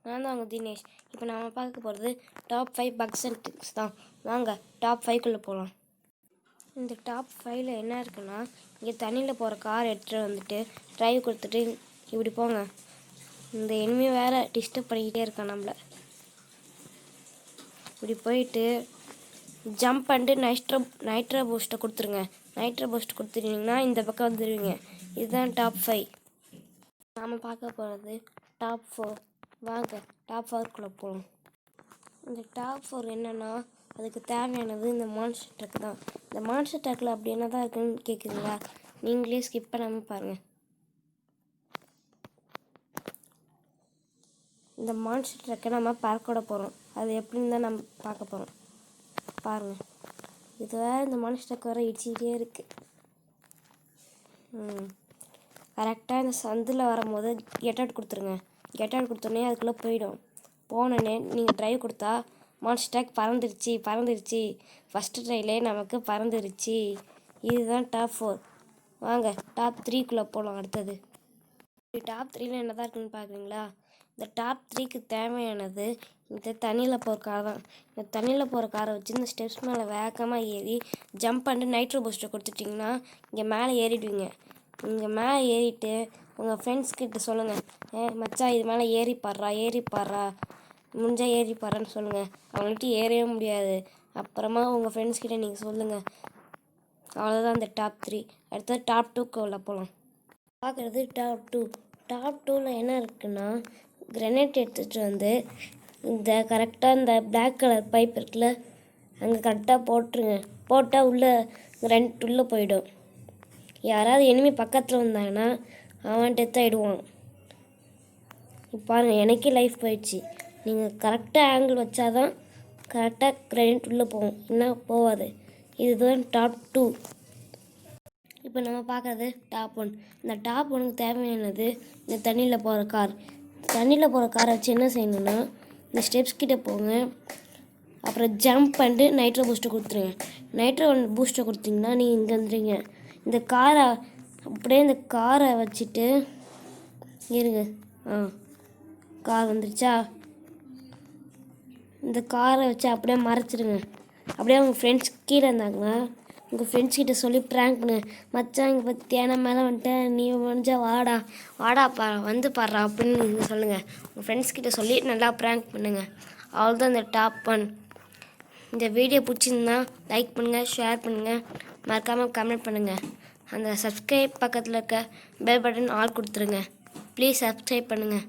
நான் தான் உங்கள் தினேஷ். இப்போ நம்ம பார்க்க போகிறது டாப் 5 பக்ஸ் அண்ட் ட்ரிக்ஸ் தான். வாங்க டாப் 5குள்ளே போகலாம். இந்த டாப் 5ல் என்ன இருக்குன்னா, இங்கே தண்ணியில் போகிற கார் எடுத்துகிட்டு வந்துட்டு டிரைவ் கொடுத்துட்டு இப்படி போங்க. இந்த எனிமே வேறு டிஸ்டர்ப் பண்ணிக்கிட்டே இருக்கான் நம்மளை. இப்படி போயிட்டு ஜம்ப் பண்ணிட்டு நைட்ரோ பூஸ்ட்டை கொடுத்துருங்க. நைட்ரோ பூஸ்ட் கொடுத்துட்டீங்கன்னா இந்த பக்கம் வந்துடுவீங்க. இதுதான் டாப் 5. நாம் பார்க்க போகிறது டாப் 4. வாங்க டாப் 4குள்ளே போகலாம். இந்த டாப் 4 என்னென்னா, அதுக்கு தேவையானது இந்த மான்ஸ்டர் ட்ரக் தான். இந்த மான்ஸ்டர் ட்ரக்கில் அப்படி என்ன தான் இருக்குன்னு கேட்குறீங்களா? நீங்களே ஸ்கிப் பண்ணாமல் பாருங்கள். இந்த மான்ஸ்டர் ட்ரக்கை நம்ம பார்க்க போகிறோம். அது எப்படின்னு தான் நம்ம பார்க்க போகிறோம். பாருங்கள், இது வேறு இந்த மான்ஸ்டர் ட்ரக் வேறு இடிச்சிக்கிட்டே இருக்குது. கரெக்டாக இந்த சந்தில் வரும்போது கெட் அவுட் கொடுத்துருங்க. கெட் அவுட் கொடுத்தோன்னே அதுக்குள்ளே போயிடும். போனோடனே நீங்கள் ட்ரைவ் கொடுத்தா மான்ஸ்டர் ட்ரக் பறந்துருச்சு. ஃபஸ்ட்டு ட்ரைவ்லே நமக்கு பறந்துருச்சு. இதுதான் டாப் 4. வாங்க டாப் 3குள்ளே போகலாம். அடுத்தது டாப் 3ல் என்ன தான் இருக்குன்னு பார்க்குறீங்களா? இந்த டாப் 3க்கு தேவையானது இந்த தண்ணியில் போகிற கார் தான். இந்த தண்ணியில் போகிற காரை வச்சு இந்த ஸ்டெப்ஸ் மேலே வேகமாக ஏறி ஜம்ப் பண்ணிட்டு நைட்ரோ பூஸ்ட்டை கொடுத்துட்டிங்கன்னா இங்கே மேலே ஏறிடுவீங்க. இங்கே மேலே ஏறிட்டு உங்கள் ஃப்ரெண்ட்ஸ்கிட்ட சொல்லுங்கள், மச்சான் இது மேலே ஏறி பாடுறா முடிஞ்சால் ஏறி பாடுறான்னு சொல்லுங்கள். அவங்கள்ட்ட ஏறவே முடியாது. அப்புறமா உங்கள் ஃப்ரெண்ட்ஸ்கிட்ட நீங்கள் சொல்லுங்கள். அவ்வளோதான் இந்த டாப் 3. அடுத்தது டாப் 2குள்ளே போகலாம். பார்க்குறது டாப் 2. டாப் 2ல் என்ன இருக்குன்னா, கிரனேட் எடுத்துகிட்டு வந்து இந்த கரெக்டாக இந்த பிளாக் கலர் பைப் இருக்குல்ல, அங்கே கரெக்டாக போட்டுருங்க. போட்டால் உள்ளே போயிடும். யாராவது எனிமி பக்கத்தில் வந்தாங்கன்னா அவன் டெத் ஆகிடுவான். இப்போ பாருங்கள், எனக்கே லைஃப் போயிடுச்சு. நீங்கள் கரெக்டாக ஆங்கிள் வச்சாதான் கரெக்டாக கிரெடிட் உள்ளே போகும், என்ன போகாது. இதுதான் டாப் 2. இப்போ நம்ம பார்க்குறது டாப் 1. இந்த டாப் 1க்கு தேவையானது இந்த தண்ணியில் போகிற கார். தண்ணியில் போகிற காரை வச்சு என்ன செய்யணுன்னா, இந்த ஸ்டெப்ஸ் கிட்டே போங்க. அப்புறம் ஜம்ப் பண்ணிட்டு நைட்ரோ பூஸ்ட்டை கொடுத்துருங்க. நைட்ரோ பூஸ்ட்டை கொடுத்தீங்கன்னா நீங்கள் இங்கே வந்துடுங்க. இந்த காரை அப்படியே இந்த காரை வச்சுட்டு இருங்க. கார் வந்துருச்சா? இந்த காரை வச்சு அப்படியே மறைச்சிடுங்க. அப்படியே உங்கள் ஃப்ரெண்ட்ஸ் கீழே இருந்தாங்கன்னா உங்கள் ஃப்ரெண்ட்ஸ்கிட்ட சொல்லி ப்ராங்க் பண்ணுங்க. மச்சான் இங்கே பற்றியான மேலே வந்துட்டேன், நீ முடிஞ்சா வாடா வந்து பாடுறா அப்படின்னு நீங்கள் சொல்லுங்கள். உங்கள் ஃப்ரெண்ட்ஸ்கிட்ட சொல்லி நல்லா ப்ராங்க் பண்ணுங்கள். அவ்வளோதான் இந்த டாப் 1. இந்த வீடியோ பிடிச்சிருந்தா லைக் பண்ணுங்கள், ஷேர் பண்ணுங்கள், மறக்காமல் கமெண்ட் பண்ணுங்கள். அந்த சப்ஸ்கிரைப் பக்கத்தில் இருக்க பெல் பட்டன் ஆல் கொடுத்துருங்க. ப்ளீஸ் சப்ஸ்கிரைப் பண்ணுங்கள்.